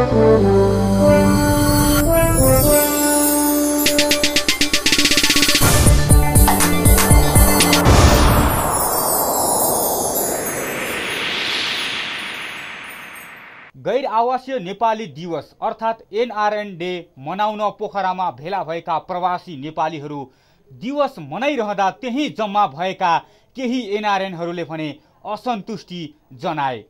गैर आवासीय नेपाली दिवस अर्थात् एनआरएन डे मनाउन पोखरामा भेला भएका प्रवासी नेपालीहरू दिवस मनाइरहँदा त्यही जम्मा भएका केही एनआरएनहरूले भने असन्तुष्टि जनाए।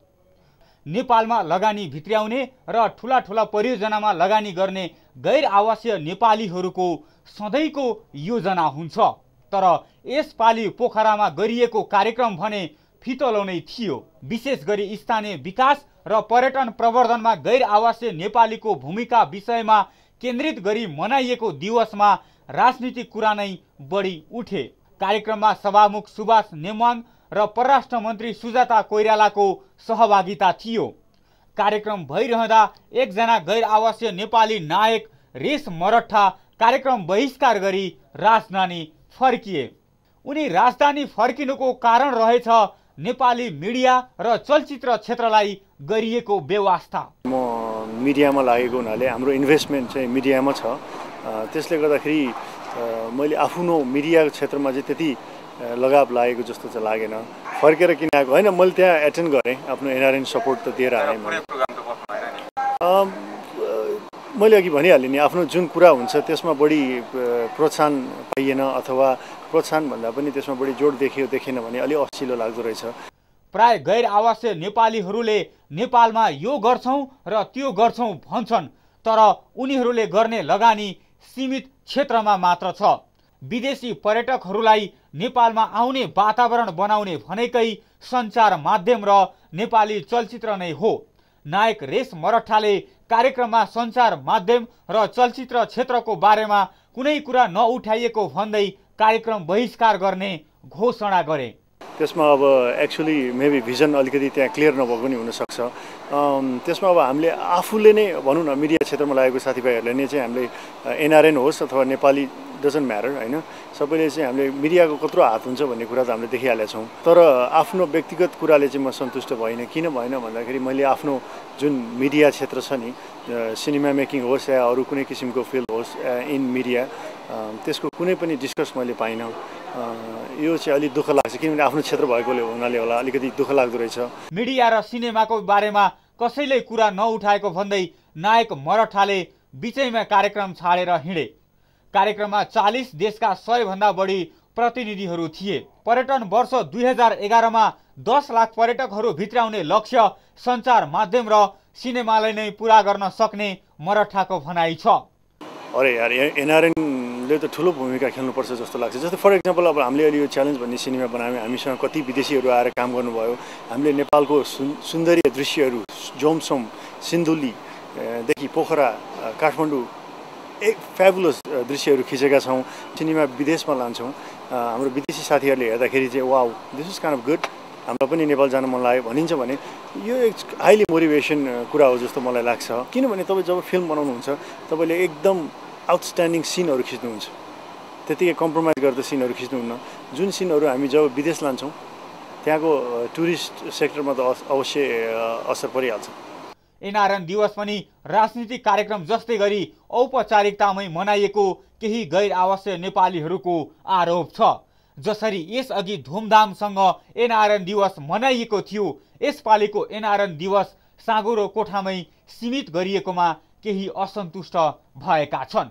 नेपालमा लगानी भित्र्याउने र ठूला ठूला परियोजनामा लगानी गर्ने गैर आवासीय नेपालीहरूको सधैँको योजना हुन्छ, तर यसपालि पोखरामा गरिएको कार्यक्रम भने फितलो नै थियो। विशेष गरी स्थानीय विकास र पर्यटन प्रवर्धनमा गैर आवासीय नेपालीको भूमिका विषयमा केन्द्रित गरी मनाइएको दिवसमा राजनीतिक कुरा नै बढी उठे। कार्यक्रममा सभामुख सुभाष नेमाङ र परराष्ट्र मन्त्री सुजाता कोइरालाको सहभागिता थियो। कार्यक्रम भइरहँदा एकजना गैर आवासीय नेपाली नायक रेस मरठा कार्यक्रम बहिष्कार गरी राजधानी फर्किए। उनी राजधानी फर्किनुको कारण रहेछ नेपाली मिडिया र चलचित्र क्षेत्रलाई गरिएको व्यवस्था। म मिडियामा लागेको हुनाले हाम्रो इन्भेस्टमेन्ट चाहिँ मिडियामा छ, त्यसले गर्दाखेरि मैले आफ्नो मिडिया क्षेत्रमा चाहिँ त्यति लगाव लागेको जस्तो चाहिँ लागेन। फर्केर किन आएको होइन, मैले त्यहाँ एटेन्ड गरेँ, आफ्नो एनआरएन सपोर्ट त दिएर आएँ। मैले अघि भनिहालेँ नि, आफ्नो जुन कुरा हुन्छ त्यसमा बढी प्रोत्साहन पाइएन अथवा प्रोत्साहन भन्दा पनि त्यसमा बढी जोड देखेन भने अलि असिलो लाग्दो रहेछ। प्राय गैर आवासीय नेपालीहरूले नेपालमा यो गर्छौं र त्यो गर्छौं भन्छन्, तर उनीहरूले गर्ने लगानी सीमित क्षेत्रमा मात्र छ। विदेशी पर्यटकहरूलाई नेपालमा आउने वातावरण बनाउने भनेकै सञ्चार माध्यम र नेपाली चलचित्र नै हो। नायक रेस मरठाले कार्यक्रममा सञ्चार माध्यम र चलचित्र क्षेत्रको बारेमा कुनै कुरा नउठाइएको भन्दै कार्यक्रम बहिष्कार गर्ने घोषणा गरे। त्यसमा अब एक्चुअली मेबी भिजन अलिकति त्यहाँ क्लियर नभएको पनि हुनसक्छ। त्यसमा अब हामीले आफूले नै भनौँ न, मिडिया क्षेत्रमा लागेको साथीभाइहरूले नै चाहिँ हामीले एनआरएन होस् अथवा नेपाली डजन्ट म्याटर होइन, सबैले चाहिँ हामीले मिडियाको कत्रो हात हुन्छ भन्ने कुरा त हामीले देखिहालेका छौँ। तर आफ्नो व्यक्तिगत कुराले चाहिँ म सन्तुष्ट भइनँ। किन भएन भन्दाखेरि मैले आफ्नो जुन मिडिया क्षेत्र छ नि, सिनेमा मेकिङ होस् या अरू कुनै किसिमको फिल्ड होस् इन मिडिया, त्यसको कुनै पनि डिस्कस मैले पाइनँ। यो चाहिँ अलिक दुःख लाग्छ, किनभने आफ्नो क्षेत्र भएकोले हुनाले होला अलिकति दुःख लाग्दो रहेछ। मिडिया र सिनेमाको बारेमा कसैले कुरा नउठाएको भन्दै नायक मरठाले बिचैमा कार्यक्रम छाडेर हिँडे। कार्यक्रममा 40 देशका 100 भन्दा बढी प्रतिनिधिहरू थिए। पर्यटन वर्ष 2011 मा 10 लाख पर्यटकहरू भित्राउने लक्ष्य सञ्चार माध्यम र सिनेमालाई नै पूरा गर्न सक्ने मरठाको भनाइ छ। अरे यार, एनआरएनले त ठुलो भूमिका खेल्नुपर्छ जस्तो लाग्छ। जस्तै फर एक्जाम्पल अब हामीले अहिले यो च्यालेन्ज भन्ने सिनेमा बनायौँ, हामीसँग कति विदेशीहरू आएर काम गर्नुभयो। हामीले नेपालको सुन्दरीय दृश्यहरू जोमसोम सिन्धुलीदेखि पोखरा काठमाडौँ एक फ्याबुलस दृश्यहरू खिचेका छौँ। सिनेमा विदेशमा लान्छौँ। हाम्रो विदेशी साथीहरूले हेर्दाखेरि चाहिँ wow this is kind of good, हामीलाई पनि नेपाल जान मन लाग्यो भनिन्छ भने यो एक हाइली मोटिभेसन कुरा हो जस्तो मलाई लाग्छ। किनभने तपाईँ जब फिल्म बनाउनुहुन्छ तपाईँले एकदम आउटस्ट्यान्डिङ सिनहरू खिच्नुहुन्छ, त्यतिकै कम्प्रोमाइज गर्दा सिनहरू खिच्नुहुन्न। जुन सिनहरू हामी जब विदेश लान्छौँ त्यहाँको टुरिस्ट सेक्टरमा त अवश्य असर परिहाल्छ। एनआरएन दिवस पनि राजनीतिक कार्यक्रम जस्तै गरी औपचारिकतामै मनाइएको केही गैर आवासीय नेपालीहरूको आरोप छ। जसरी यसअघि धुमधामसँग एनआरएन दिवस मनाइएको थियो, यसपालिको एनआरएन दिवस साँगुरो कोठामै सीमित गरिएकोमा केही असन्तुष्ट भएका छन्।